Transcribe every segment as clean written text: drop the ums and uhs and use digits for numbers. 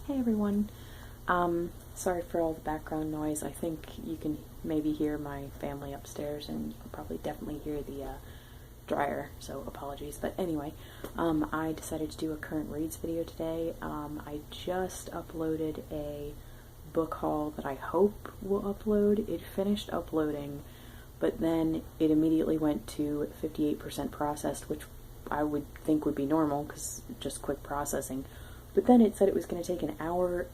Hey everyone. Sorry for all the background noise. I think you can maybe hear my family upstairs, and you can probably definitely hear the dryer, so apologies. But anyway, I decided to do a current reads video today. I just uploaded a book haul that I hope will upload. It finished uploading, but then it immediately went to 58% processed, which I would think would be normal because just quick processing. But then it said it was going to take an hour,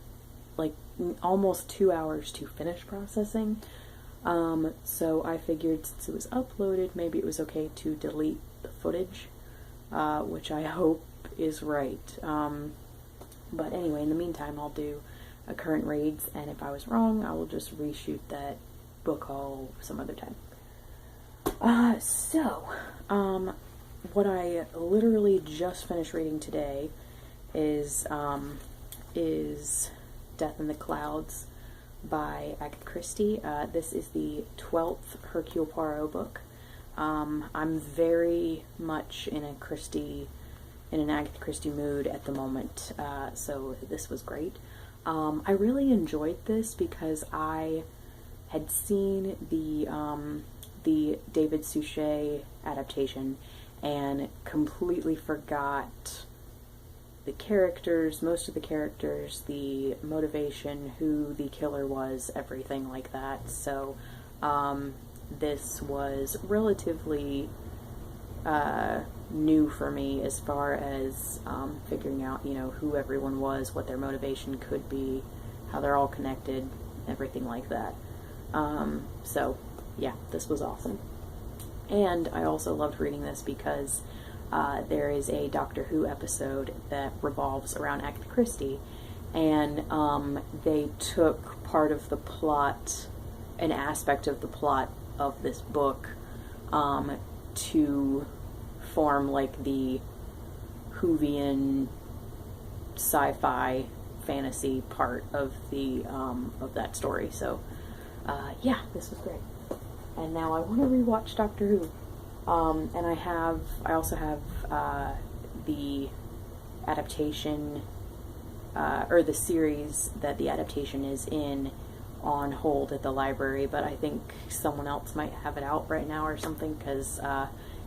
like almost 2 hours to finish processing. So I figured since it was uploaded, maybe it was okay to delete the footage, which I hope is right. But anyway, in the meantime, I'll do a current reads, and if I was wrong, I will just reshoot that book haul some other time. What I literally just finished reading today is Death in the Clouds by Agatha Christie. This is the 12th Hercule Poirot book. I'm very much in an Agatha Christie mood at the moment, so this was great. I really enjoyed this because I had seen the David Suchet adaptation and completely forgot the characters, most of the characters, the motivation, who the killer was, everything like that. So this was relatively new for me as far as figuring out, who everyone was, what their motivation could be, how they're all connected, everything like that. So yeah, this was awesome. And I also loved reading this because there is a Doctor Who episode that revolves around Agatha Christie, and they took part of the plot, an aspect of the plot of this book, to form like the Whovian sci-fi fantasy part of the of that story. So yeah, this was great. And now I want to rewatch Doctor Who. And I also have the adaptation, or the series that the adaptation is in, on hold at the library, but I think someone else might have it out right now or something, because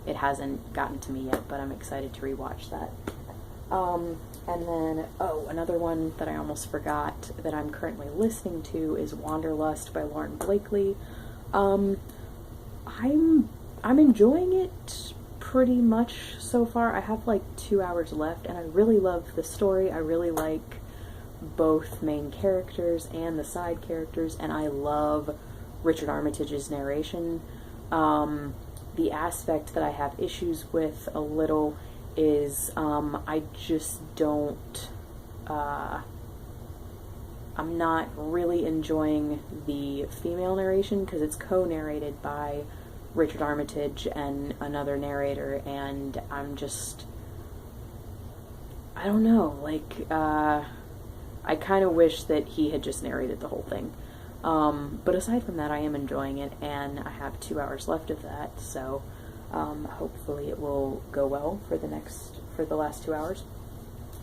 it hasn't gotten to me yet, but I'm excited to rewatch that. And then, another one that I almost forgot that I'm currently listening to is Wanderlust by Lauren Blakely. I'm enjoying it pretty much so far. I have like 2 hours left, and I really love the story. I really like both main characters and the side characters, and I love Richard Armitage's narration. The aspect that I have issues with a little is I just don't, I'm not really enjoying the female narration because it's co-narrated by Richard Armitage and another narrator, and I'm just, I don't know, like, I kind of wish that he had just narrated the whole thing. But aside from that, I am enjoying it, and I have 2 hours left of that, so hopefully it will go well for the last 2 hours.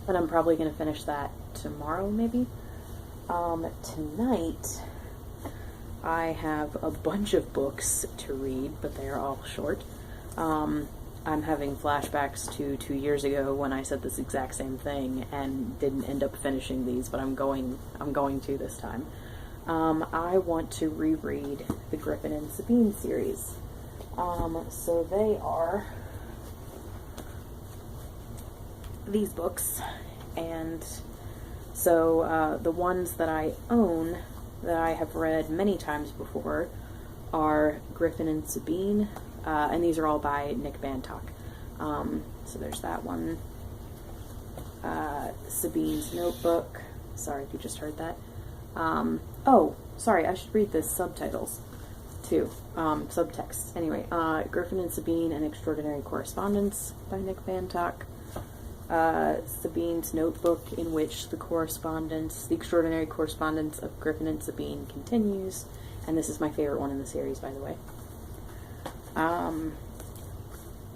And I'm probably going to finish that tomorrow, maybe. Tonight, I have a bunch of books to read, but they are all short. I'm having flashbacks to 2 years ago when I said this exact same thing and didn't end up finishing these, but I'm going to this time. I want to reread the Griffin and Sabine series. So they are these books, and so the ones that I own that I have read many times before are Griffin and Sabine, and these are all by Nick Bantock. So there's that one. Sabine's Notebook. Sorry if you just heard that. Oh, sorry, I should read the subtitles too. Subtext. Anyway, Griffin and Sabine, An Extraordinary Correspondence by Nick Bantock. Sabine's Notebook, in which the extraordinary correspondence of Griffin and Sabine continues, and this is my favorite one in the series, by the way.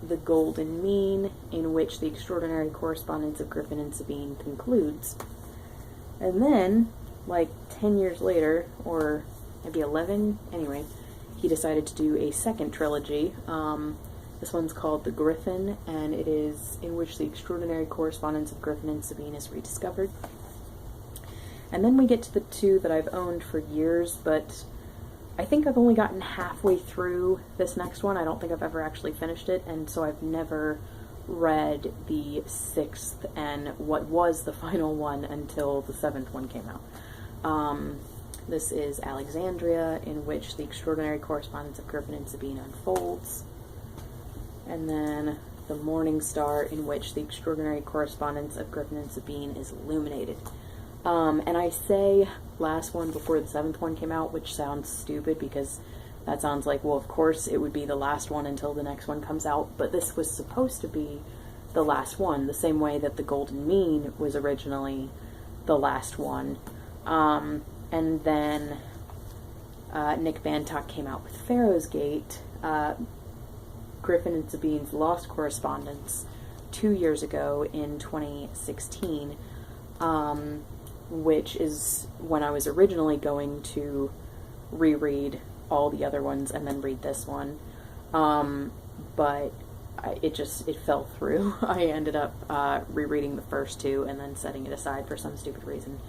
The Golden Mean, in which the extraordinary correspondence of Griffin and Sabine concludes. And then, like 10 years later, or maybe 11, anyway, he decided to do a second trilogy. This one's called The Griffin, and it is in which the extraordinary correspondence of Griffin and Sabine is rediscovered. And then we get to the two that I've owned for years, but I think I've only gotten halfway through this next one. I don't think I've ever actually finished it, and so I've never read the sixth and what was the final one until the seventh one came out. This is Alexandria, in which the extraordinary correspondence of Griffin and Sabine unfolds. And then The Morning Star, in which the extraordinary correspondence of Griffin and Sabine is illuminated. And I say last one before the seventh one came out, which sounds stupid because that sounds like, well, of course it would be the last one until the next one comes out, but this was supposed to be the last one, the same way that The Golden Mean was originally the last one. And then Nick Bantock came out with Pharaoh's Gate, Griffin and Sabine's Lost Correspondence, 2 years ago in 2016, which is when I was originally going to reread all the other ones and then read this one. But it fell through. I ended up rereading the first two and then setting it aside for some stupid reason.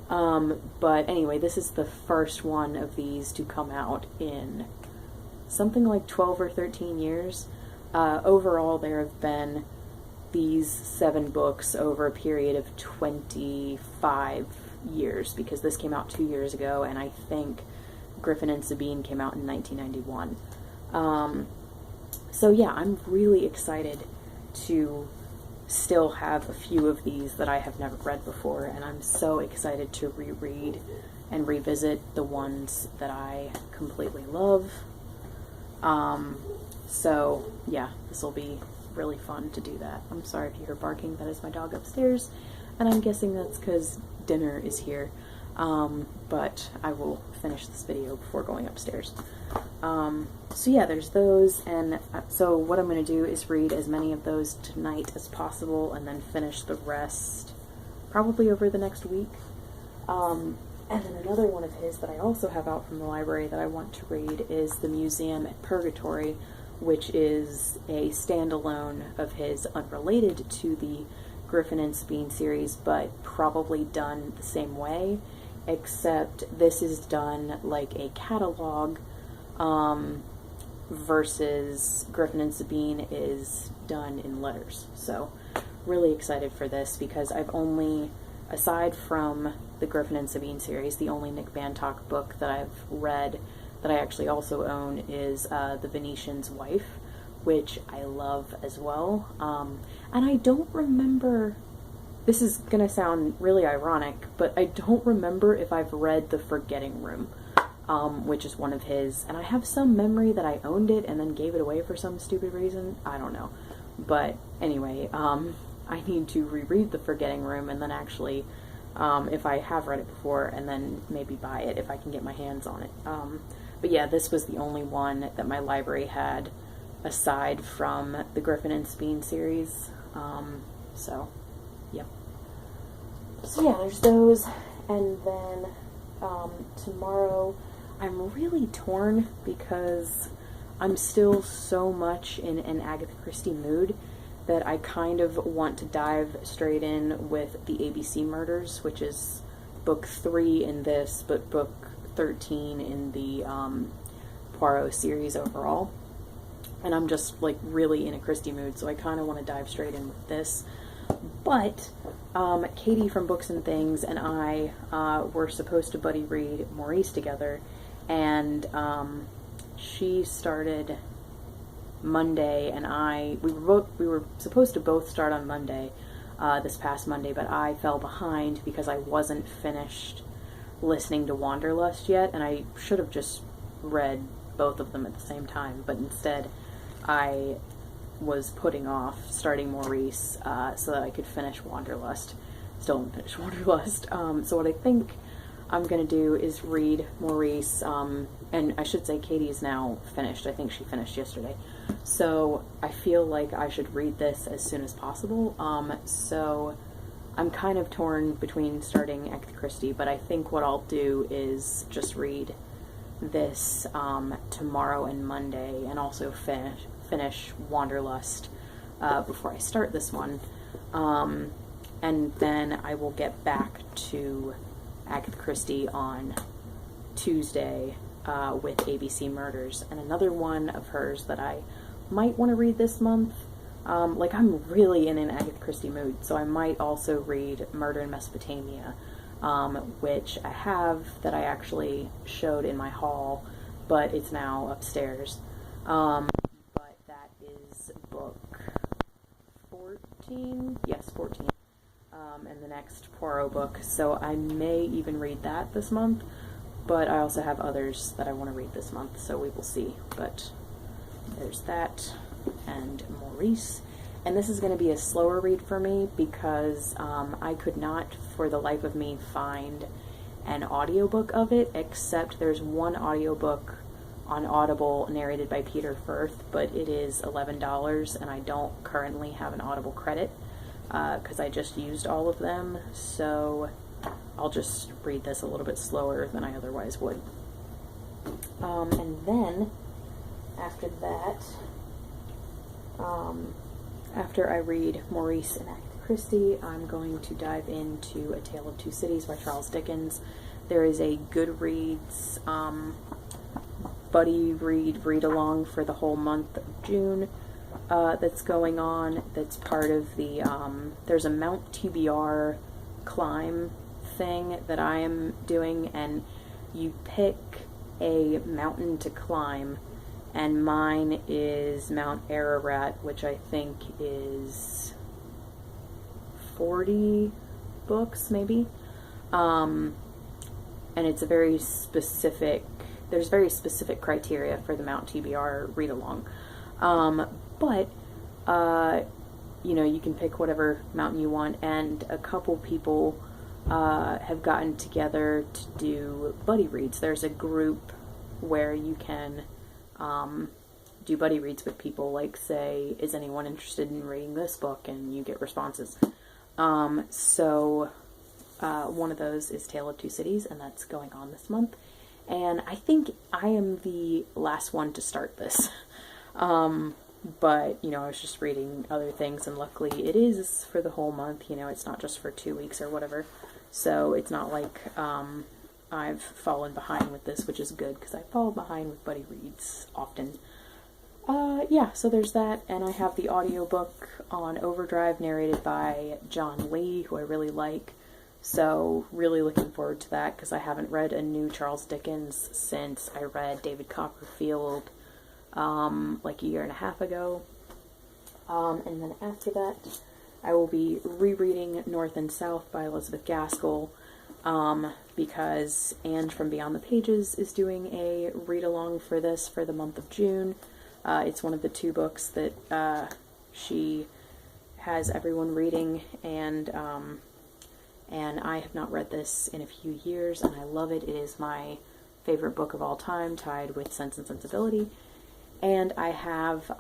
But anyway, this is the first one of these to come out in something like 12 or 13 years. Overall, there have been these 7 books over a period of 25 years, because this came out 2 years ago, and I think Griffin and Sabine came out in 1991. So yeah, I'm really excited to still have a few of these that I have never read before, and I'm so excited to reread and revisit the ones that I completely love. So yeah, this will be really fun to do that. I'm sorry if you hear barking, that is my dog upstairs, and I'm guessing that's because dinner is here. But I will finish this video before going upstairs. So yeah, there's those, and so what I'm going to do is read as many of those tonight as possible, and then finish the rest probably over the next week. And then another one of his that I also have out from the library that I want to read is The Museum at Purgatory, which is a standalone of his, unrelated to the Griffin and Sabine series, but probably done the same way, except this is done like a catalog, versus Griffin and Sabine is done in letters. So really excited for this, because I've only, aside from the Griffin and Sabine series, the only Nick Bantock book that I've read that I actually also own is The Venetian's Wife, which I love as well. And I don't remember, this is going to sound really ironic, but I don't remember if I've read The Forgetting Room, which is one of his, and I have some memory that I owned it and then gave it away for some stupid reason. I don't know. But anyway, I need to reread The Forgetting Room, and then actually, if I have read it before, and then maybe buy it if I can get my hands on it. But yeah, this was the only one that my library had aside from the Griffin and Sabine series. So, yep. So yeah, there's those. And then tomorrow, I'm really torn because I'm still so much in an Agatha Christie mood that I kind of want to dive straight in with the ABC Murders, which is book 3 in this, but book 13 in the Poirot series overall. And I'm just like really in a Christie mood, so I kind of want to dive straight in with this. But Katie from Books and Things and I were supposed to buddy read Maurice together, and she started Monday, and we were supposed to both start on Monday, this past Monday, but I fell behind because I wasn't finished listening to Wanderlust yet, and I should have just read both of them at the same time, but instead I was putting off starting Maurice so that I could finish Wanderlust. Still haven't finished Wanderlust. So what I think I'm going to do is read Maurice, and I should say Katie is now finished. I think she finished yesterday. So I feel like I should read this as soon as possible. So I'm kind of torn between starting Agatha Christie, but I think what I'll do is just read this tomorrow and Monday, and also finish Wanderlust before I start this one. And then I will get back to Agatha Christie on Tuesday with ABC Murders, and another one of hers that I might want to read this month. Like, I'm really in an Agatha Christie mood, so I might also read Murder in Mesopotamia, which I have, that I actually showed in my haul, but it's now upstairs. But that is book 14? Yes, 14. And the next Poirot book, so I may even read that this month, but I also have others that I want to read this month, so we will see. But there's that, and Maurice. And this is going to be a slower read for me because I could not, for the life of me, find an audiobook of it, except there's one audiobook on Audible narrated by Peter Firth, but it is $11, and I don't currently have an Audible credit because I just used all of them, so I'll just read this a little bit slower than I otherwise would. And then, after that, after I read Maurice and Agatha Christie, I'm going to dive into A Tale of Two Cities by Charles Dickens. There is a Goodreads buddy read-along for the whole month of June that's going on. That's part of the, there's a Mount TBR climb thing that I am doing, and you pick a mountain to climb, and mine is Mount Ararat, which I think is 40 books, maybe. And it's a very specific, there's very specific criteria for the Mount TBR read-along. But, you know, you can pick whatever mountain you want, and a couple people have gotten together to do buddy reads. There's a group where you can do buddy reads with people, like, say, is anyone interested in reading this book, and you get responses. So one of those is Tale of Two Cities, and that's going on this month, and I think I am the last one to start this. But, you know, I was just reading other things, and luckily it is for the whole month, you know, it's not just for 2 weeks or whatever, so it's not like I've fallen behind with this, which is good, because I fall behind with buddy reads often. Yeah, so there's that, and I have the audiobook on Overdrive narrated by John Lee, who I really like, so really looking forward to that, because I haven't read a new Charles Dickens since I read David Copperfield like a year and a half ago. And then after that, I will be rereading North and South by Elizabeth Gaskell, because Ange from Beyond the Pages is doing a read-along for this for the month of June. It's one of the 2 books that she has everyone reading, and I have not read this in a few years, and I love it. It is my favorite book of all time, tied with Sense and Sensibility. And I have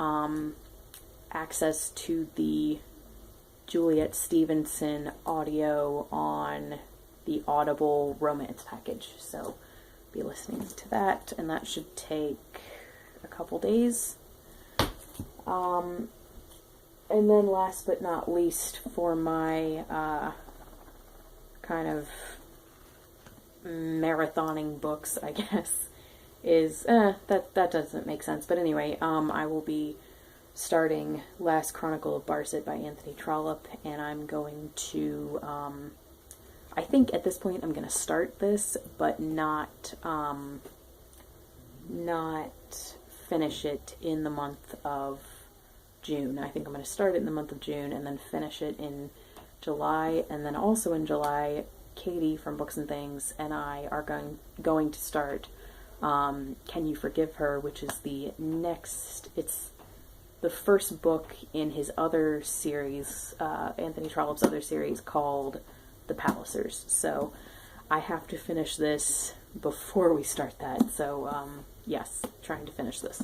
access to the Juliet Stevenson audio on the Audible romance package, so be listening to that, and that should take a couple days. And then last but not least, for my kind of marathoning books, I guess, is, that doesn't make sense, but anyway, I will be starting Last Chronicle of Barset by Anthony Trollope, and I'm going to, I think at this point I'm going to start this, but not finish it in the month of June. I think I'm going to start it in the month of June, and then finish it in July, and then also in July, Katie from Books and Things and I are going to start Can You Forgive Her, which is the next, it's the first book in his other series, Anthony Trollope's other series, called The Pallisers. So I have to finish this before we start that. So yes, trying to finish this.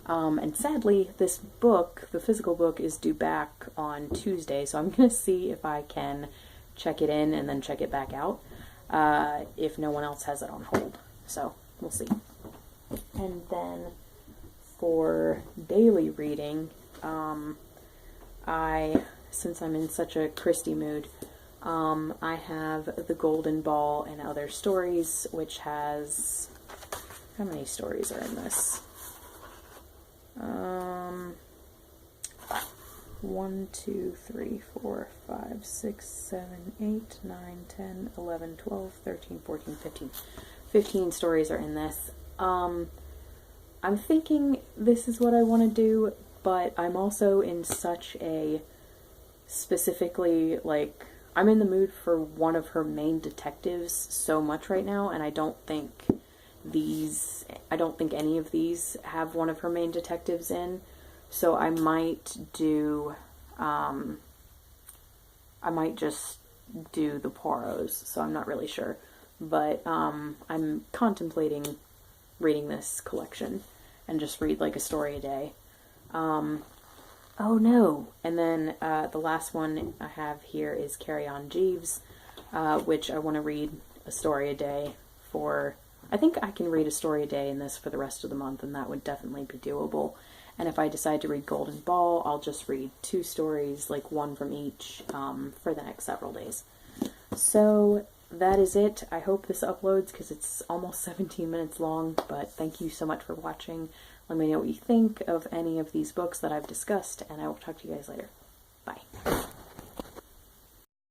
And sadly, this book, the physical book, is due back on Tuesday, so I'm going to see if I can check it in and then check it back out if no one else has it on hold. So we'll see. And then for daily reading, since I'm in such a Christie mood, I have The Golden Ball and Other Stories, which has, how many stories are in this? 1, 2, 3, 4, 5, 6, 7, 8, 9, 10, 11, 12, 13, 14, 15. 15 stories are in this. I'm thinking this is what I want to do, but I'm also in such a specifically, like, I'm in the mood for one of her main detectives so much right now, and I don't think any of these have one of her main detectives in. So I might do, I might just do the Poirots, so I'm not really sure. But I'm contemplating reading this collection and just read like a story a day. Oh no! And then the last one I have here is Carry On Jeeves, which I want to read a story a day for. I think I can read a story a day in this for the rest of the month, and that would definitely be doable. And if I decide to read Golden Ball, I'll just read 2 stories, like one from each, for the next several days. So that is it. I hope this uploads because it's almost 17 minutes long, but thank you so much for watching. Let me know what you think of any of these books that I've discussed, and I will talk to you guys later. Bye.